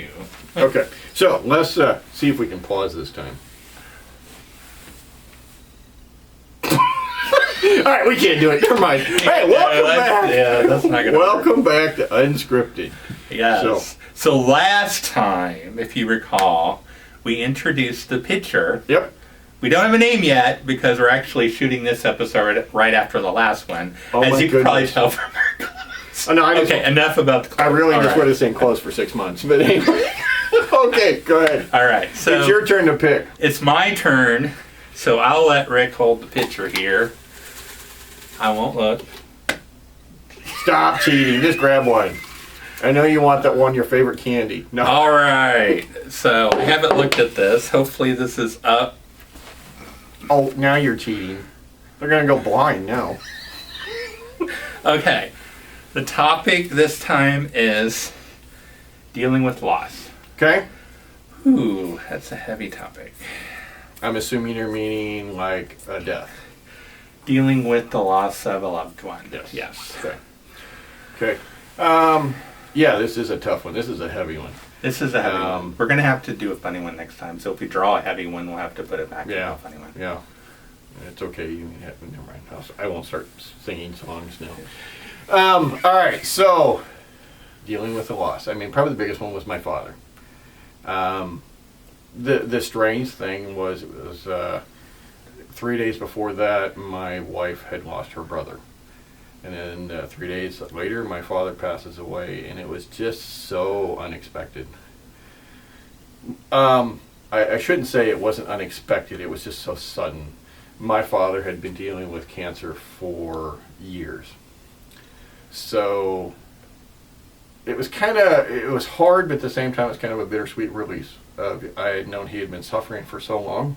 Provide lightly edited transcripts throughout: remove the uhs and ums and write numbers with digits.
you. Okay, so let's see if we can pause this time. All right, we can't do it. Never mind. Hey, welcome back. Yeah, that's not gonna Welcome back to Unscripted. Yes. So last time, if you recall, we introduced the picture. Yep. We don't have a name yet because we're actually shooting this episode right after the last one. Oh, as my you can probably goodness. tell from our clothes. Oh, no, Okay, enough about the clothes. I really All just right. would have saying close for 6 months, but anyway. Okay, go ahead. All right, so It's your turn to pick. it's my turn, so I'll let Rick hold the picture here. I won't look. Stop cheating. Just grab one. I know you want that one, your favorite candy. No. All right, so I haven't looked at this. Hopefully this is up. Oh, now you're cheating. They're going to go blind now. Okay, the topic this time is dealing with loss. Okay? Ooh, that's a heavy topic. I'm assuming you're meaning like a death. Dealing with the loss of a loved one. Yes. Okay. Okay. Yeah, this is a tough one. This is a heavy one. This is a heavy one. We're going to have to do a funny one next time. So if we draw a heavy one, we'll have to put it back in a funny one. Yeah. It's okay. You can have, never mind. I won't start singing songs now. All right. So, dealing with the loss. I mean, probably the biggest one was my father. The strange thing was, it was 3 days before that, my wife had lost her brother. And then 3 days later, my father passes away, and it was just so unexpected. I shouldn't say it wasn't unexpected, it was just so sudden. My father had been dealing with cancer for years. So it was hard, but at the same time, it was kind of a bittersweet release. I had known he had been suffering for so long.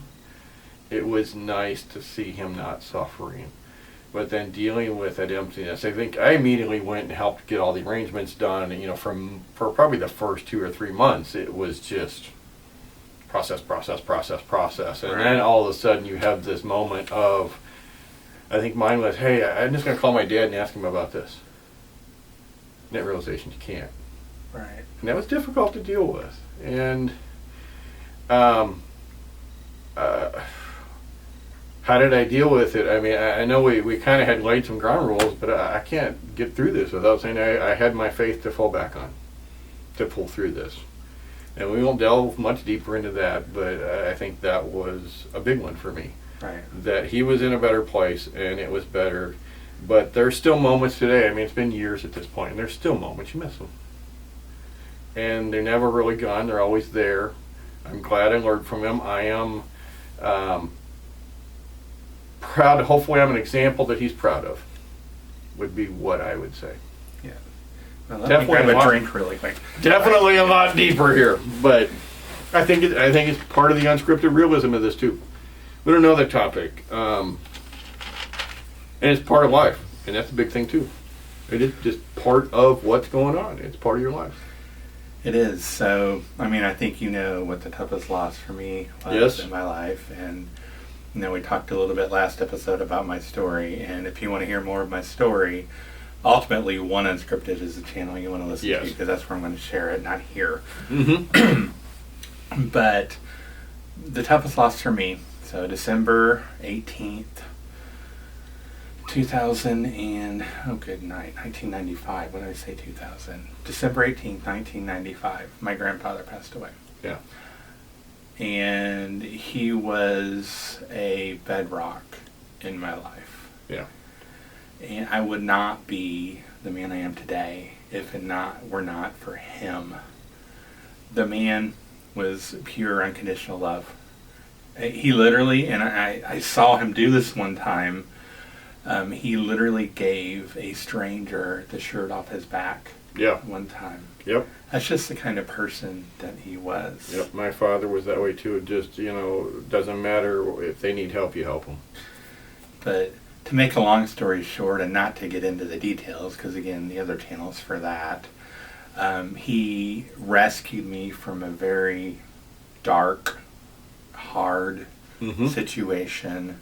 It was nice to see him not suffering. But then dealing with that emptiness, I think I immediately went and helped get all the arrangements done. And, for probably the first 2 or 3 months, it was just process. And then all of a sudden you have this moment of, I think mine was, hey, I'm just going to call my dad and ask him about this. And that realization you can't. Right. And that was difficult to deal with. And how did I deal with it? I mean, I know we kind of had laid some ground rules, but I can't get through this without saying I had my faith to fall back on, to pull through this. And we won't delve much deeper into that, but I think that was a big one for me. Right. That he was in a better place, and it was better. But there's still moments today, I mean, it's been years at this point, and there's still moments you miss them. And they're never really gone, they're always there. I'm glad I learned from him. I am proud. Hopefully I'm an example that he's proud of, would be what I would say. Yeah. Well, let Definitely me grab a a lot- drink really quick. Definitely a lot deeper here, but I think it's part of the unscripted realism of this too. We don't know the topic, and it's part of life, and that's a big thing too. It is just part of what's going on. It's part of your life. It is. So, I mean, I think you know what the toughest loss for me was Yes. in my life. And, we talked a little bit last episode about my story. And if you want to hear more of my story, ultimately, One Unscripted is the channel you want to listen Yes. to, because that's where I'm going to share it, not here. Mm-hmm. But the toughest loss for me, so December 18th, 1995. When did I say 2000? December 18th, 1995. My grandfather passed away. Yeah. And he was a bedrock in my life. Yeah. And I would not be the man I am today if it were not for him. The man was pure unconditional love. He literally, and I saw him do this one time, he literally gave a stranger the shirt off his back. Yeah. One time. Yep. That's just the kind of person that he was. Yep. My father was that way too. It just, doesn't matter if they need help, you help them. But to make a long story short, and not to get into the details, because again, the other channel's for that, he rescued me from a very dark, hard situation.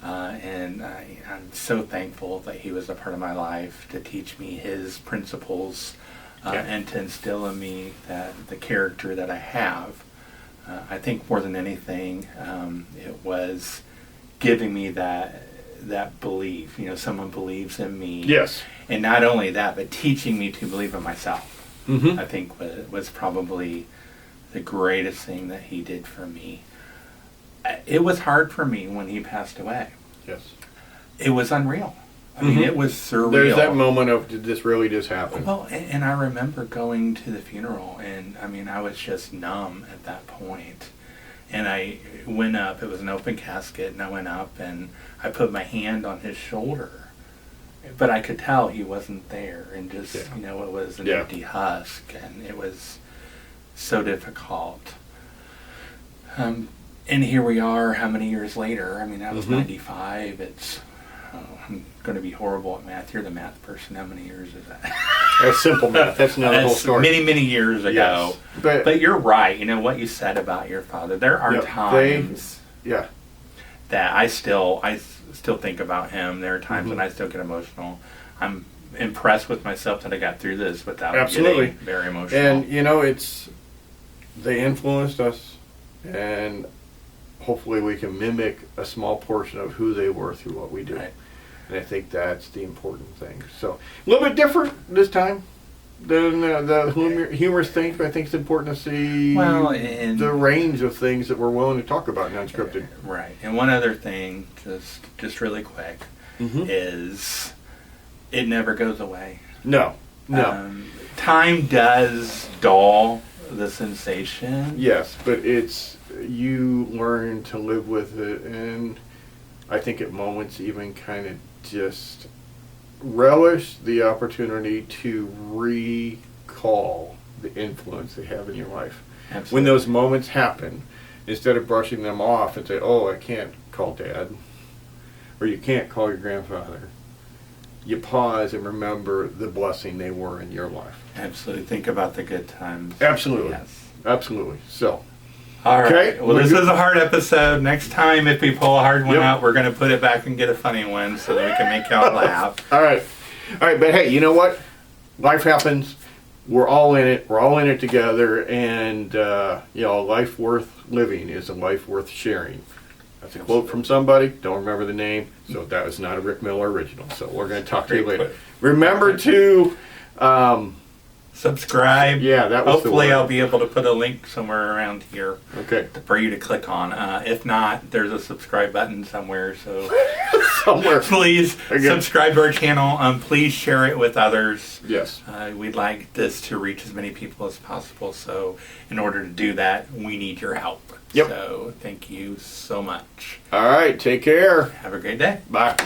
And I'm so thankful that he was a part of my life to teach me his principles and to instill in me the character that I have. I think more than anything, it was giving me that belief. Someone believes in me. Yes. And not only that, but teaching me to believe in myself. Mm-hmm. I think was probably the greatest thing that he did for me. It was hard for me when he passed away. Yes. It was unreal. I mean, it was surreal. There's that moment of, did this really just happen? Well, and I remember going to the funeral, and I mean, I was just numb at that point. And I went up, it was an open casket, and I went up and I put my hand on his shoulder. But I could tell he wasn't there, and just, it was an empty husk, and it was so difficult. And here we are, how many years later? I mean, I was 95. I'm going to be horrible at math. You're the math person. How many years is that? That's simple math. That's not the whole story. Many, many years ago. Yes. But you're right. What you said about your father. There are times that I still think about him. There are times when I still get emotional. I'm impressed with myself that I got through this without getting very emotional. And, they influenced us, and hopefully we can mimic a small portion of who they were through what we do. Right. And I think that's the important thing. So, a little bit different this time than the humorous things, but I think it's important to see the range of things that we're willing to talk about in Unscripted. Right. And one other thing, just really quick, is it never goes away. No. Time does dull the sensation. Yes, but you learn to live with it, and I think at moments even kind of just relish the opportunity to recall the influence they have in your life. Absolutely. When those moments happen, instead of brushing them off and say, oh, I can't call Dad, or you can't call your grandfather, you pause and remember the blessing they were in your life. Absolutely. Think about the good times. Absolutely. Yes. Absolutely. So. All right. Okay. Well, this was a hard episode. Next time, if we pull a hard one out, we're going to put it back and get a funny one so that we can make y'all laugh. All right. But hey, you know what? Life happens. We're all in it. We're all in it together. And, a life worth living is a life worth sharing. That's a quote from somebody. Don't remember the name. So that was not a Rick Miller original. So we're going to talk to you later. Remember to... subscribe. Yeah, that was Hopefully the word. I'll be able to put a link somewhere around here for you to click on. If not, there's a subscribe button somewhere. So please subscribe to our channel. Please share it with others. Yes. We'd like this to reach as many people as possible. So in order to do that, we need your help. Yep. So thank you so much. All right. Take care. Have a great day. Bye.